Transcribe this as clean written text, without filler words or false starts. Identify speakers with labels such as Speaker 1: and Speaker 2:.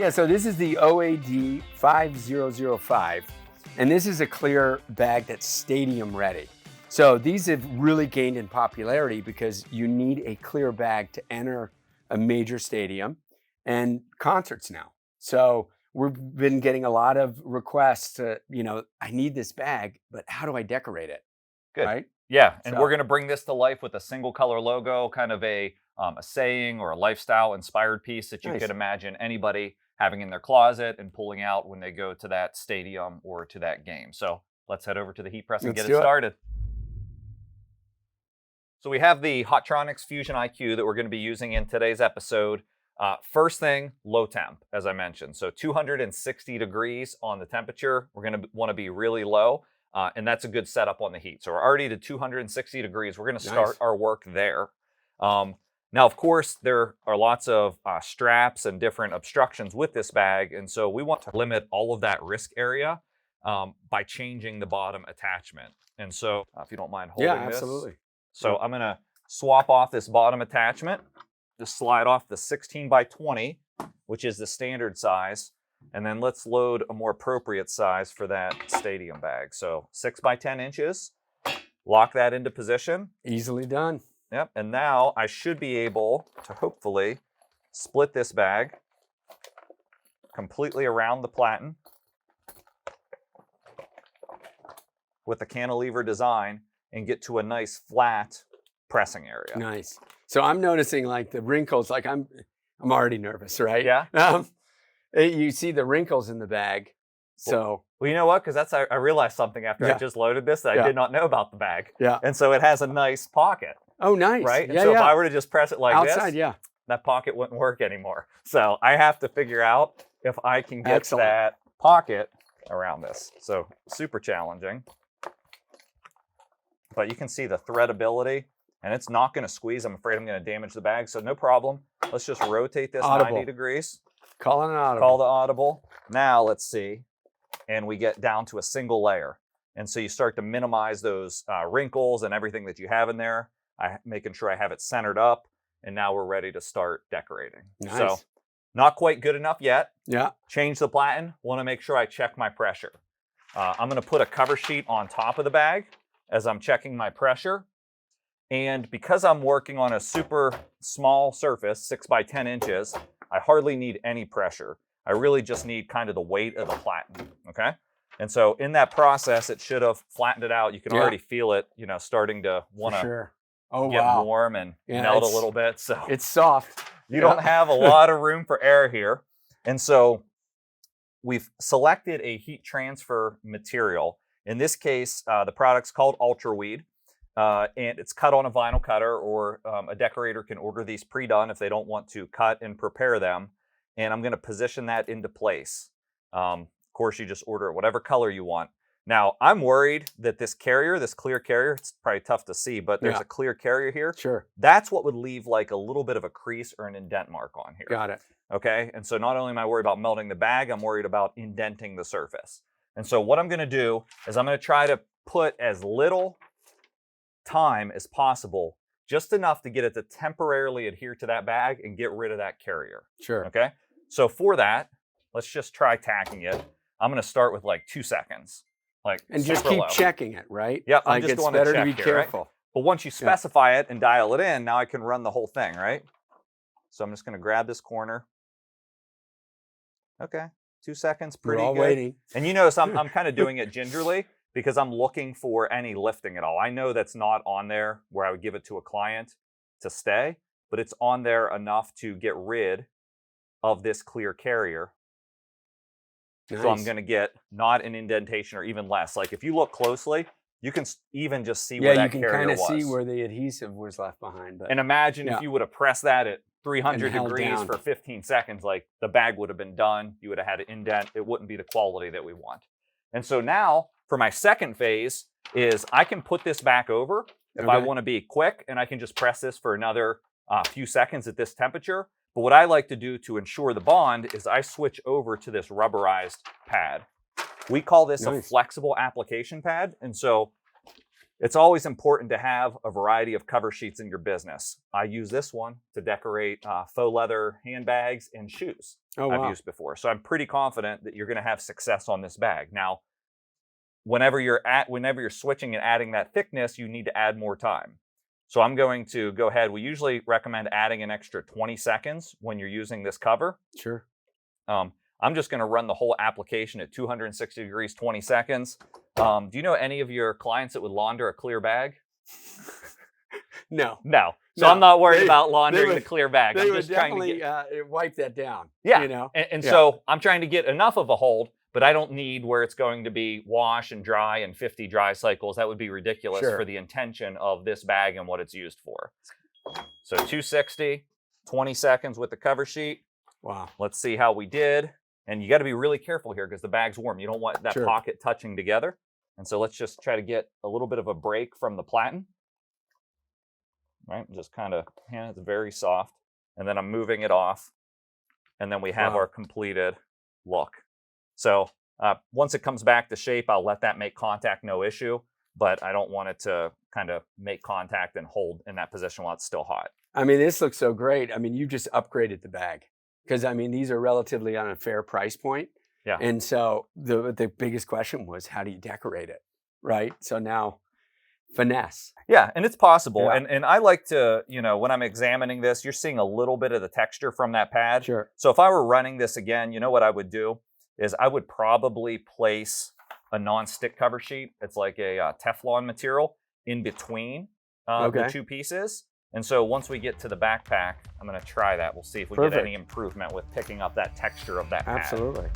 Speaker 1: Yeah, so this is the OAD 5005, and this is a clear bag that's stadium ready. So these have really gained in popularity because you need a clear bag to enter a major stadium and concerts now. So we've been getting a lot of requests to, I need this bag, but how do I decorate it?
Speaker 2: Good.
Speaker 1: Right?
Speaker 2: Yeah, and we're going to bring this to life with a single color logo, kind of a saying or a lifestyle inspired piece that you could imagine anybody having in their closet and pulling out when they go to that stadium or to that game. So let's head over to the heat press and get it started. So we have the Hotronix Fusion IQ that we're going to be using in today's episode. First thing, low temp, as I mentioned. So 260 degrees on the temperature. We're going to want to be really low, and that's a good setup on the heat. So we're already to 260 degrees. We're going to start our work there. Now, of course, there are lots of straps and different obstructions with this bag, and so we want to limit all of that risk area by changing the bottom attachment. And so, if you don't mind holding this.
Speaker 1: Yeah, absolutely.
Speaker 2: So I'm going to swap off this bottom attachment, just slide off the 16 by 20, which is the standard size, and then let's load a more appropriate size for that stadium bag. So 6 by 10 inches, lock that into position.
Speaker 1: Easily done.
Speaker 2: Yep, and now I should be able to hopefully split this bag completely around the platen with the cantilever design and get to a nice flat pressing area.
Speaker 1: Nice. So I'm noticing like the wrinkles, like I'm already nervous, right?
Speaker 2: Yeah.
Speaker 1: You see the wrinkles in the bag. So
Speaker 2: well, you know what? Because I realized something after I just loaded this that I did not know about the bag.
Speaker 1: Yeah.
Speaker 2: And so it has a nice pocket.
Speaker 1: Oh, nice.
Speaker 2: Right? And so if I were to just press it like
Speaker 1: outside,
Speaker 2: this, that pocket wouldn't work anymore. So I have to figure out if I can get that pocket around this. So super challenging. But you can see the threadability, and it's not going to squeeze. I'm afraid I'm going to damage the bag, so no problem. Let's just rotate this 90 degrees.
Speaker 1: Call an audible.
Speaker 2: Call the audible. Now let's see. And we get down to a single layer. And so you start to minimize those wrinkles and everything that you have in there. Making sure I have it centered up, and now we're ready to start decorating.
Speaker 1: Nice.
Speaker 2: So not quite good enough yet.
Speaker 1: Yeah.
Speaker 2: Change the platen. Want to make sure I check my pressure. I'm going to put a cover sheet on top of the bag as I'm checking my pressure. And because I'm working on a super small surface, 6 by 10 inches, I hardly need any pressure. I really just need kind of the weight of the platen, okay? And so in that process, it should have flattened it out. You can already feel it, starting to want to get warm and melt a little bit. So
Speaker 1: it's soft.
Speaker 2: You don't have a lot of room for error here. And so we've selected a heat transfer material. In this case, the product's called UltraWeed, and it's cut on a vinyl cutter, or a decorator can order these pre-done if they don't want to cut and prepare them. And I'm going to position that into place. Of course, you just order it whatever color you want. Now, I'm worried that this carrier, this clear carrier, it's probably tough to see, but there's a clear carrier here.
Speaker 1: Sure.
Speaker 2: That's what would leave like a little bit of a crease or an indent mark on here.
Speaker 1: Got it.
Speaker 2: Okay, and so not only am I worried about melting the bag, I'm worried about indenting the surface. And so what I'm going to do is I'm going to try to put as little time as possible, just enough to get it to temporarily adhere to that bag and get rid of that carrier.
Speaker 1: Sure.
Speaker 2: Okay, so for that, let's just try tacking it. I'm going to start with like 2 seconds.
Speaker 1: And just keep checking it, right?
Speaker 2: Yep,
Speaker 1: I'm just
Speaker 2: it's
Speaker 1: better
Speaker 2: to
Speaker 1: be careful.
Speaker 2: Right? But once you specify it and dial it in, now I can run the whole thing, right? So I'm just going to grab this corner. Okay, 2 seconds, pretty good.
Speaker 1: Waiting.
Speaker 2: And you notice I'm kind of doing it gingerly because I'm looking for any lifting at all. I know that's not on there where I would give it to a client to stay, but it's on there enough to get rid of this clear carrier.
Speaker 1: Nice.
Speaker 2: So I'm going to get not an indentation or even less. Like if you look closely, you can even just see where that carrier was.
Speaker 1: Yeah, you can kind of see where the adhesive was left behind. But
Speaker 2: and imagine if you would have pressed that at 300 degrees
Speaker 1: down
Speaker 2: for 15 seconds, like the bag would have been done. You would have had to indent. It wouldn't be the quality that we want. And so now for my second phase is I can put this back over if I want to be quick, and I can just press this for another few seconds at this temperature. But what I like to do to ensure the bond is I switch over to this rubberized pad. We call this a flexible application pad. And so it's always important to have a variety of cover sheets in your business. I use this one to decorate faux leather handbags and shoes.
Speaker 1: Oh,
Speaker 2: I've
Speaker 1: wow.
Speaker 2: used before. So I'm pretty confident that you're going to have success on this bag. Now, whenever you're switching and adding that thickness, you need to add more time. So I'm going to go ahead. We usually recommend adding an extra 20 seconds when you're using this cover.
Speaker 1: Sure.
Speaker 2: I'm just going to run the whole application at 260 degrees, 20 seconds. Do you know any of your clients that would launder a clear bag?
Speaker 1: No.
Speaker 2: No. So
Speaker 1: No.
Speaker 2: I'm not worried about laundering the clear bag.
Speaker 1: They
Speaker 2: I'm
Speaker 1: would
Speaker 2: just trying to
Speaker 1: definitely wipe that down.
Speaker 2: Yeah.
Speaker 1: You know?
Speaker 2: And
Speaker 1: Yeah.
Speaker 2: so I'm trying to get enough of a hold, but I don't need where it's going to be wash and dry and 50 dry cycles. That would be ridiculous
Speaker 1: Sure.
Speaker 2: for the intention of this bag and what it's used for. So 260, 20 seconds with the cover sheet.
Speaker 1: Wow.
Speaker 2: Let's see how we did. And you got to be really careful here because the bag's warm. You don't want that
Speaker 1: Sure.
Speaker 2: pocket touching together. And so let's just try to get a little bit of a break from the platen. Right, just kind of, it's very soft. And then I'm moving it off. And then we have
Speaker 1: Wow.
Speaker 2: our completed look. So once it comes back to shape, I'll let that make contact, no issue. But I don't want it to kind of make contact and hold in that position while it's still hot.
Speaker 1: I mean, this looks so great. I mean, you just upgraded the bag because, I mean, these are relatively on a fair price point.
Speaker 2: Yeah.
Speaker 1: And so the biggest question was, how do you decorate it? Right. So now finesse.
Speaker 2: Yeah, and it's possible.
Speaker 1: Yeah.
Speaker 2: And I like to, when I'm examining this, you're seeing a little bit of the texture from that pad.
Speaker 1: Sure.
Speaker 2: So if I were running this again, you know what I would do is I would probably place a non-stick cover sheet. It's like a Teflon material in between the two pieces. And so once we get to the backpack, I'm going to try that. We'll see if we get any improvement with picking up that texture of that pad.
Speaker 1: Absolutely.